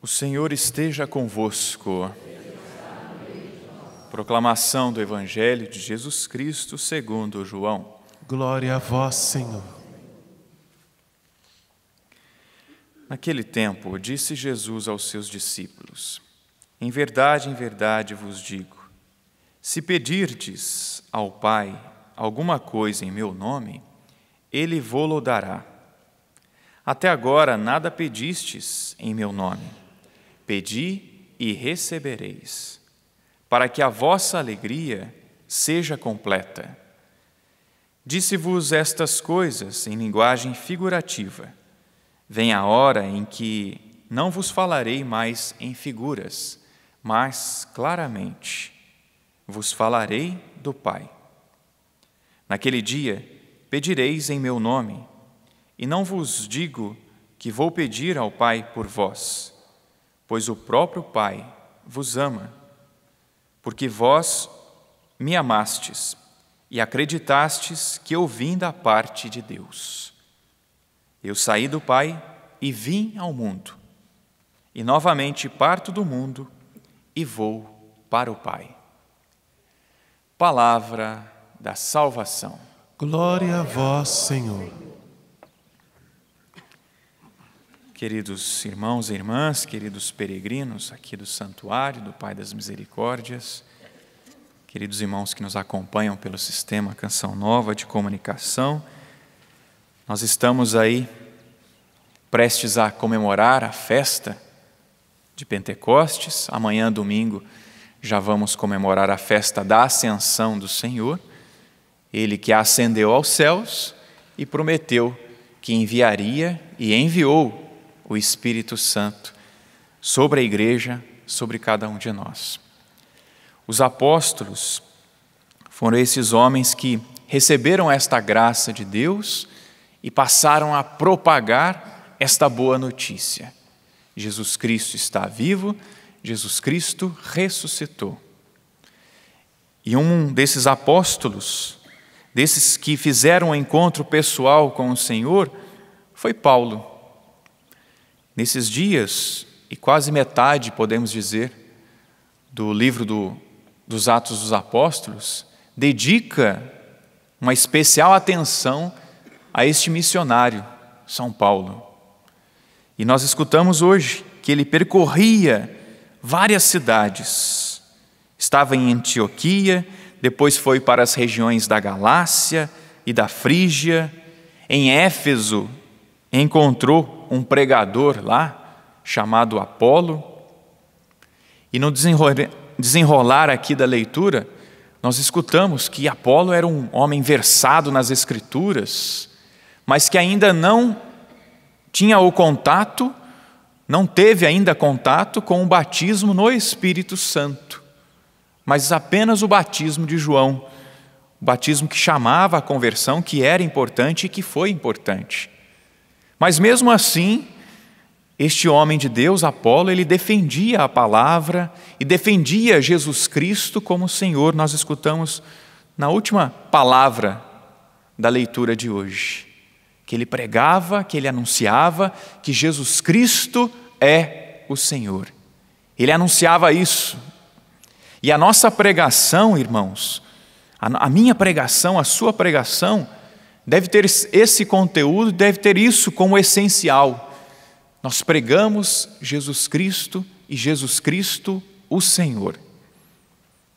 O Senhor esteja convosco. Proclamação do Evangelho de Jesus Cristo segundo João. Glória a vós, Senhor. Naquele tempo, disse Jesus aos seus discípulos: em verdade vos digo, se pedirdes ao Pai alguma coisa em meu nome, Ele vô-lo dará. Até agora nada pedistes em meu nome. Pedi e recebereis, para que a vossa alegria seja completa. Disse-vos estas coisas em linguagem figurativa. Vem a hora em que não vos falarei mais em figuras, mas claramente vos falarei do Pai. Naquele dia pedireis em meu nome, e não vos digo que vou pedir ao Pai por vós, pois o próprio Pai vos ama, porque vós me amastes e acreditastes que eu vim da parte de Deus. Eu saí do Pai e vim ao mundo, e novamente parto do mundo e vou para o Pai. Palavra da salvação. Glória a vós, Senhor. Queridos irmãos e irmãs, queridos peregrinos aqui do Santuário do Pai das Misericórdias, queridos irmãos que nos acompanham pelo sistema Canção Nova de comunicação, nós estamos aí prestes a comemorar a festa de Pentecostes. Amanhã, domingo, já vamos comemorar a festa da Ascensão do Senhor, Ele que ascendeu aos céus e prometeu que enviaria e enviou o Espírito Santo sobre a igreja, sobre cada um de nós. Os apóstolos foram esses homens que receberam esta graça de Deus e passaram a propagar esta boa notícia. Jesus Cristo está vivo, Jesus Cristo ressuscitou. E um desses apóstolos, desses que fizeram um encontro pessoal com o Senhor, foi Paulo. Nesses dias, e quase metade, podemos dizer, do livro dos Atos dos Apóstolos, dedica uma especial atenção a este missionário, São Paulo. E nós escutamos hoje que ele percorria várias cidades. Estava em Antioquia, depois foi para as regiões da Galácia e da Frígia. Em Éfeso, encontrou um pregador lá, chamado Apolo. E no desenrolar aqui da leitura, nós escutamos que Apolo era um homem versado nas Escrituras, mas que ainda não tinha o contato, não teve ainda contato com o batismo no Espírito Santo, mas apenas o batismo de João, o batismo que chamava a conversão, que era importante e que foi importante. Mas mesmo assim, este homem de Deus, Apolo, ele defendia a palavra e defendia Jesus Cristo como Senhor. Nós escutamos na última palavra da leitura de hoje, que ele pregava, que ele anunciava que Jesus Cristo é o Senhor. Ele anunciava isso. E a nossa pregação, irmãos, a minha pregação, a sua pregação, deve ter esse conteúdo, deve ter isso como essencial. Nós pregamos Jesus Cristo e Jesus Cristo o Senhor.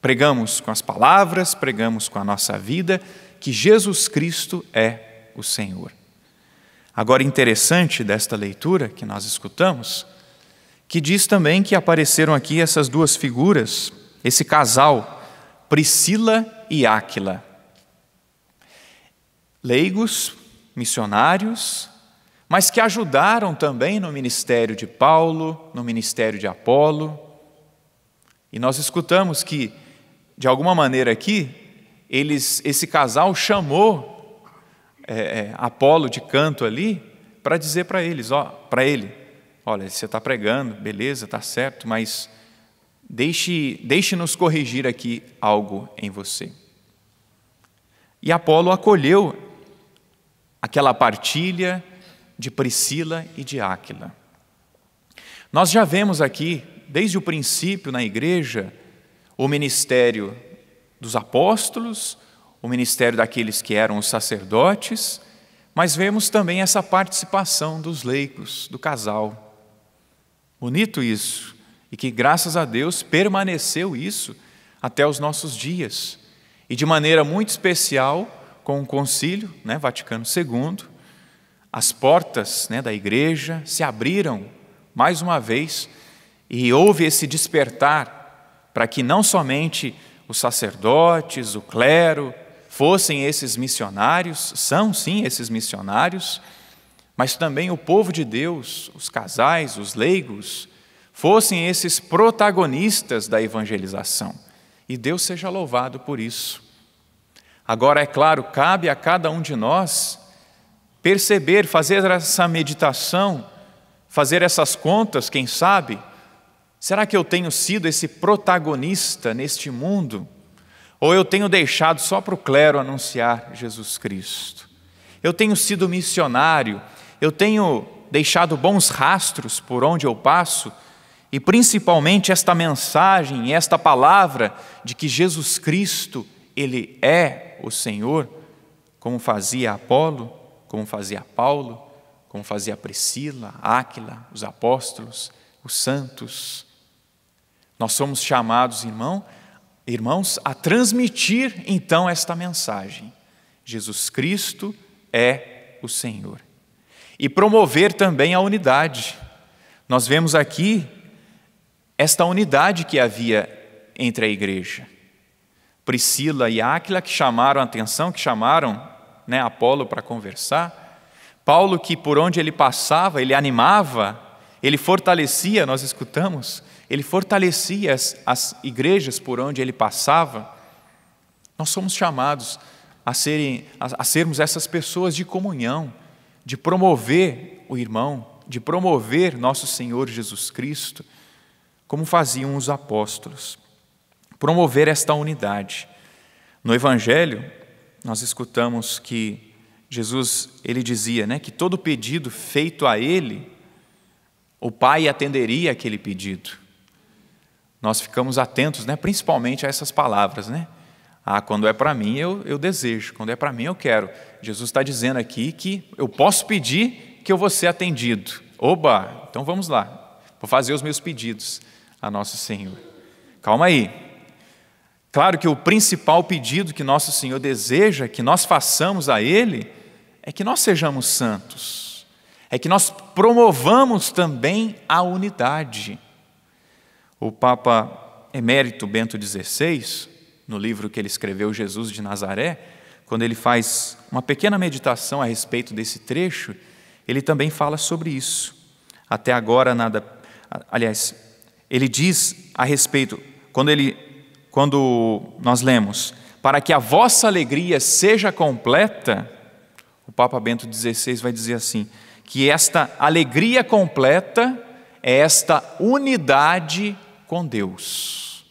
Pregamos com as palavras, pregamos com a nossa vida, que Jesus Cristo é o Senhor. Agora, interessante desta leitura que nós escutamos, que diz também que apareceram aqui essas duas figuras, esse casal, Priscila e Áquila. Leigos, missionários, mas que ajudaram também no ministério de Paulo, no ministério de Apolo. E nós escutamos que, de alguma maneira aqui, esse casal chamou Apolo de canto ali para dizer para eles, olha, você está pregando, beleza, está certo, mas deixe-nos corrigir aqui algo em você. E Apolo acolheu aquela partilha de Priscila e de Áquila. Nós já vemos aqui, desde o princípio na igreja, o ministério dos apóstolos, o ministério daqueles que eram os sacerdotes, mas vemos também essa participação dos leigos, do casal. Bonito isso, e que graças a Deus permaneceu isso até os nossos dias. E de maneira muito especial, com o Concílio, Vaticano II, as portas da igreja se abriram mais uma vez e houve esse despertar para que não somente os sacerdotes, o clero, fossem esses missionários, são sim esses missionários, mas também o povo de Deus, os casais, os leigos, fossem esses protagonistas da evangelização. E Deus seja louvado por isso. Agora, é claro, cabe a cada um de nós perceber, fazer essa meditação, fazer essas contas, quem sabe, será que eu tenho sido esse protagonista neste mundo? Ou eu tenho deixado só para o clero anunciar Jesus Cristo? Eu tenho sido missionário, eu tenho deixado bons rastros por onde eu passo, e principalmente esta mensagem, esta palavra de que Jesus Cristo, Ele é o Senhor, como fazia Apolo, como fazia Paulo, como fazia Priscila, Áquila, os apóstolos, os santos. Nós somos chamados, irmãos, a transmitir então esta mensagem. Jesus Cristo é o Senhor. E promover também a unidade. Nós vemos aqui esta unidade que havia entre a igreja. Priscila e Áquila que chamaram a atenção, que chamaram Apolo para conversar. Paulo que por onde ele passava, ele animava, ele fortalecia, nós escutamos, ele fortalecia as igrejas por onde ele passava. Nós somos chamados a sermos essas pessoas de comunhão, de promover o irmão, de promover nosso Senhor Jesus Cristo, como faziam os apóstolos. Promover esta unidade. No Evangelho, nós escutamos que Jesus, ele dizia, que todo pedido feito a ele, o Pai atenderia aquele pedido. Nós ficamos atentos, principalmente a essas palavras, quando é para mim eu desejo, quando é para mim eu quero. Jesus está dizendo aqui que eu posso pedir que eu vou ser atendido. Oba, então vamos lá, vou fazer os meus pedidos a nosso Senhor. Calma aí. Claro que o principal pedido que nosso Senhor deseja que nós façamos a Ele é que nós sejamos santos, é que nós promovamos também a unidade. O Papa Emérito Bento XVI, no livro que ele escreveu, Jesus de Nazaré, quando ele faz uma pequena meditação a respeito desse trecho, ele também fala sobre isso. Até agora nada... Aliás, ele diz a respeito, quando nós lemos, para que a vossa alegria seja completa, o Papa Bento XVI vai dizer assim, que esta alegria completa é esta unidade com Deus.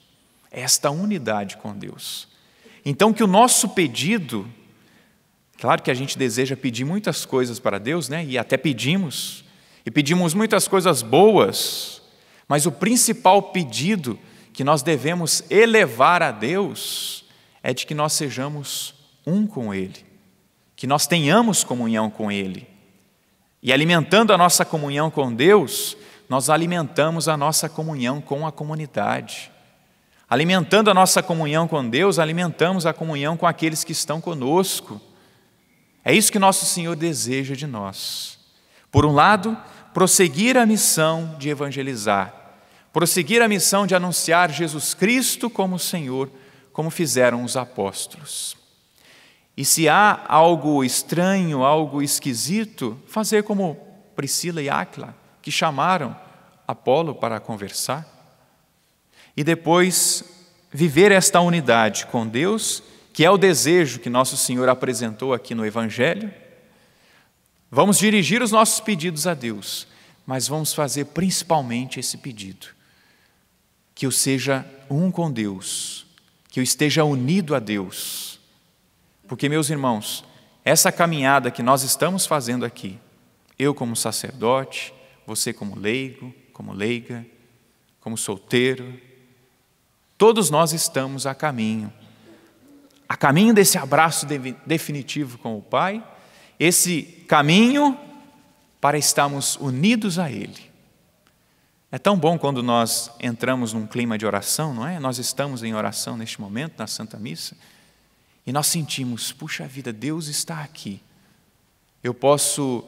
Esta unidade com Deus. Então que o nosso pedido, claro que a gente deseja pedir muitas coisas para Deus, e até pedimos, e pedimos muitas coisas boas, mas o principal pedido que nós devemos elevar a Deus é de que nós sejamos um com Ele, que nós tenhamos comunhão com Ele. E alimentando a nossa comunhão com Deus, nós alimentamos a nossa comunhão com a comunidade. Alimentando a nossa comunhão com Deus, alimentamos a comunhão com aqueles que estão conosco. É isso que nosso Senhor deseja de nós. Por um lado, prosseguir a missão de evangelizar, prosseguir a missão de anunciar Jesus Cristo como Senhor, como fizeram os apóstolos. E se há algo estranho, algo esquisito, fazer como Priscila e Áquila, que chamaram Apolo para conversar. E depois viver esta unidade com Deus, que é o desejo que nosso Senhor apresentou aqui no Evangelho. Vamos dirigir os nossos pedidos a Deus, mas vamos fazer principalmente esse pedido, que eu seja um com Deus, que eu esteja unido a Deus. Porque, meus irmãos, essa caminhada que nós estamos fazendo aqui, eu como sacerdote, você como leigo, como leiga, como solteiro. Todos nós estamos a caminho desse abraço definitivo com o Pai, esse caminho para estarmos unidos a Ele. É tão bom quando nós entramos num clima de oração, não é? Nós estamos em oração neste momento, na Santa Missa, e nós sentimos, puxa vida, Deus está aqui. Eu posso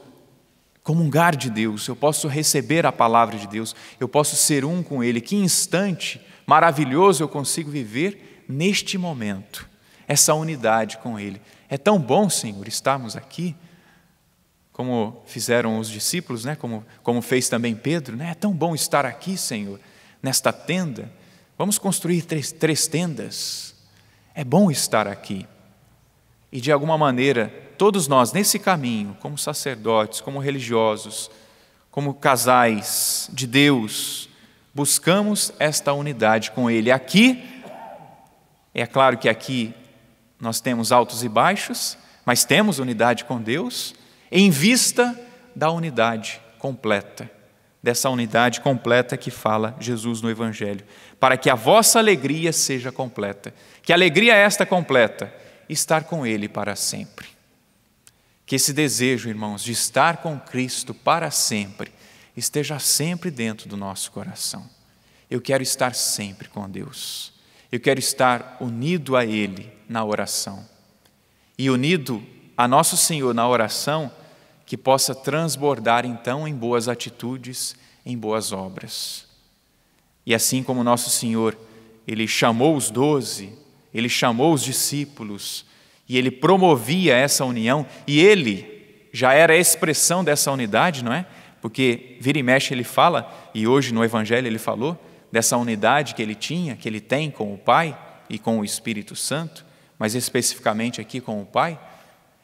comungar de Deus, eu posso receber a palavra de Deus, eu posso ser um com Ele. Que instante maravilhoso eu consigo viver neste momento, essa unidade com Ele. É tão bom, Senhor, estarmos aqui, como fizeram os discípulos, né? Como fez também Pedro, né? É tão bom estar aqui, Senhor, nesta tenda. Vamos construir três tendas. É bom estar aqui. E de alguma maneira, todos nós nesse caminho, como sacerdotes, como religiosos, como casais de Deus, buscamos esta unidade com Ele. Aqui, é claro que aqui nós temos altos e baixos, mas temos unidade com Deus, em vista da unidade completa, dessa unidade completa que fala Jesus no Evangelho, para que a vossa alegria seja completa. Que alegria é esta completa? Estar com Ele para sempre. Que esse desejo, irmãos, de estar com Cristo para sempre, esteja sempre dentro do nosso coração. Eu quero estar sempre com Deus. Eu quero estar unido a Ele na oração. E unido a nosso Senhor na oração, que possa transbordar então em boas atitudes, em boas obras. E assim como nosso Senhor, Ele chamou os 12, Ele chamou os discípulos, e Ele promovia essa união, e Ele já era a expressão dessa unidade, não é? Porque vira e mexe Ele fala, e hoje no Evangelho Ele falou, dessa unidade que Ele tinha, que Ele tem com o Pai e com o Espírito Santo, mas especificamente aqui com o Pai.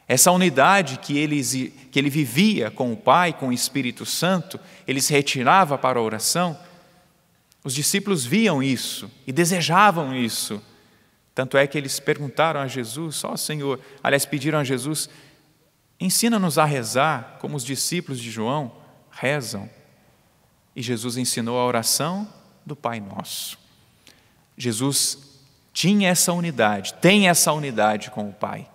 Essa unidade que ele vivia com o Pai, com o Espírito Santo, ele se retirava para a oração. Os discípulos viam isso e desejavam isso. Tanto é que eles perguntaram a Jesus, Senhor, aliás, pediram a Jesus, ensina-nos a rezar como os discípulos de João rezam. E Jesus ensinou a oração do Pai Nosso. Jesus tinha essa unidade, tem essa unidade com o Pai.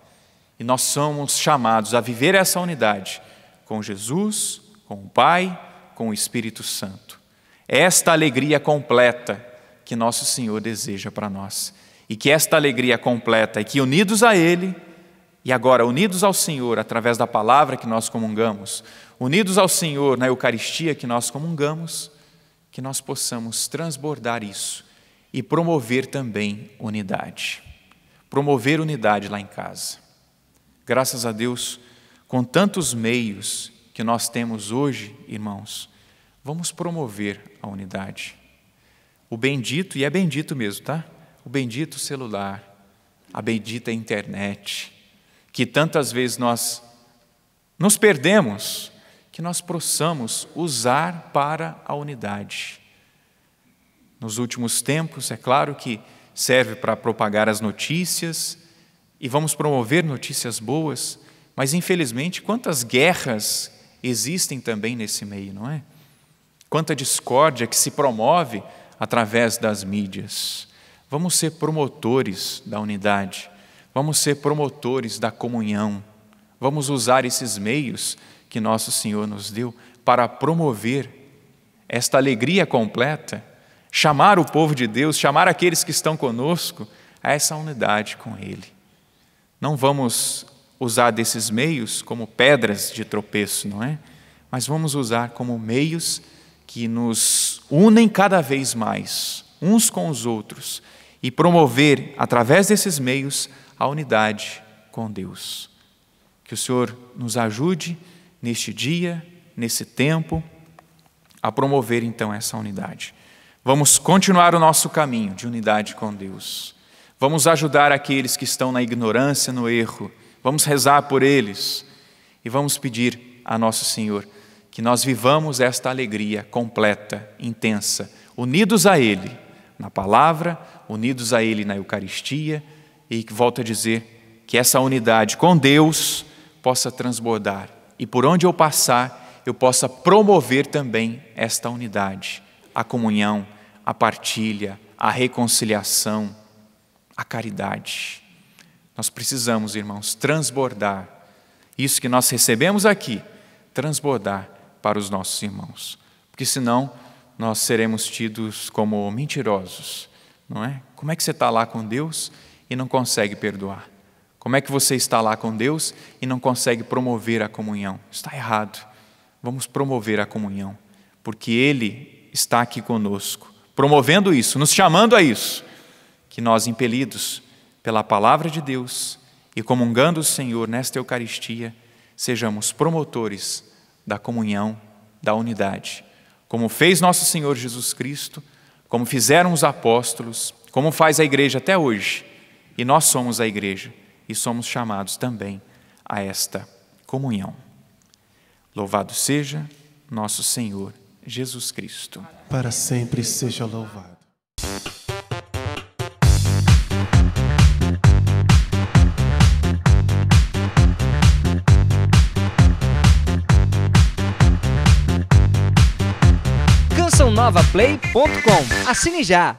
E nós somos chamados a viver essa unidade com Jesus, com o Pai, com o Espírito Santo. É esta alegria completa que nosso Senhor deseja para nós. E que esta alegria completa, e que unidos a Ele, e agora unidos ao Senhor através da palavra que nós comungamos, unidos ao Senhor na Eucaristia que nós comungamos, que nós possamos transbordar isso e promover também unidade. Promover unidade lá em casa. Graças a Deus, com tantos meios que nós temos hoje, irmãos, vamos promover a unidade. O bendito, e é bendito mesmo, tá? O bendito celular, a bendita internet, que tantas vezes nós nos perdemos, que nós possamos usar para a unidade. Nos últimos tempos, é claro que serve para propagar as notícias, e vamos promover notícias boas, mas infelizmente quantas guerras existem também nesse meio, não é? Quanta discórdia que se promove através das mídias. Vamos ser promotores da unidade, vamos ser promotores da comunhão, vamos usar esses meios que nosso Senhor nos deu para promover esta alegria completa, chamar o povo de Deus, chamar aqueles que estão conosco a essa unidade com Ele. Não vamos usar desses meios como pedras de tropeço, não é? Mas vamos usar como meios que nos unem cada vez mais, uns com os outros, e promover, através desses meios, a unidade com Deus. Que o Senhor nos ajude neste dia, nesse tempo, a promover então essa unidade. Vamos continuar o nosso caminho de unidade com Deus. Vamos ajudar aqueles que estão na ignorância, no erro. Vamos rezar por eles e vamos pedir a nosso Senhor que nós vivamos esta alegria completa, intensa, unidos a Ele na palavra, unidos a Ele na Eucaristia, e que, volto a dizer, que essa unidade com Deus possa transbordar. E por onde eu passar, eu possa promover também esta unidade, a comunhão, a partilha, a reconciliação, a caridade. Nós precisamos, irmãos, transbordar isso que nós recebemos aqui, transbordar para os nossos irmãos, porque senão nós seremos tidos como mentirosos, não é? Como é que você está lá com Deus e não consegue perdoar? Como é que você está lá com Deus e não consegue promover a comunhão? Está errado. Vamos promover a comunhão, porque Ele está aqui conosco, promovendo isso, nos chamando a isso, que nós, impelidos pela palavra de Deus e comungando o Senhor nesta Eucaristia, sejamos promotores da comunhão, da unidade, como fez nosso Senhor Jesus Cristo, como fizeram os apóstolos, como faz a igreja até hoje. E nós somos a igreja e somos chamados também a esta comunhão. Louvado seja nosso Senhor Jesus Cristo. Para sempre seja louvado. cançãonovaplay.com. Assine já!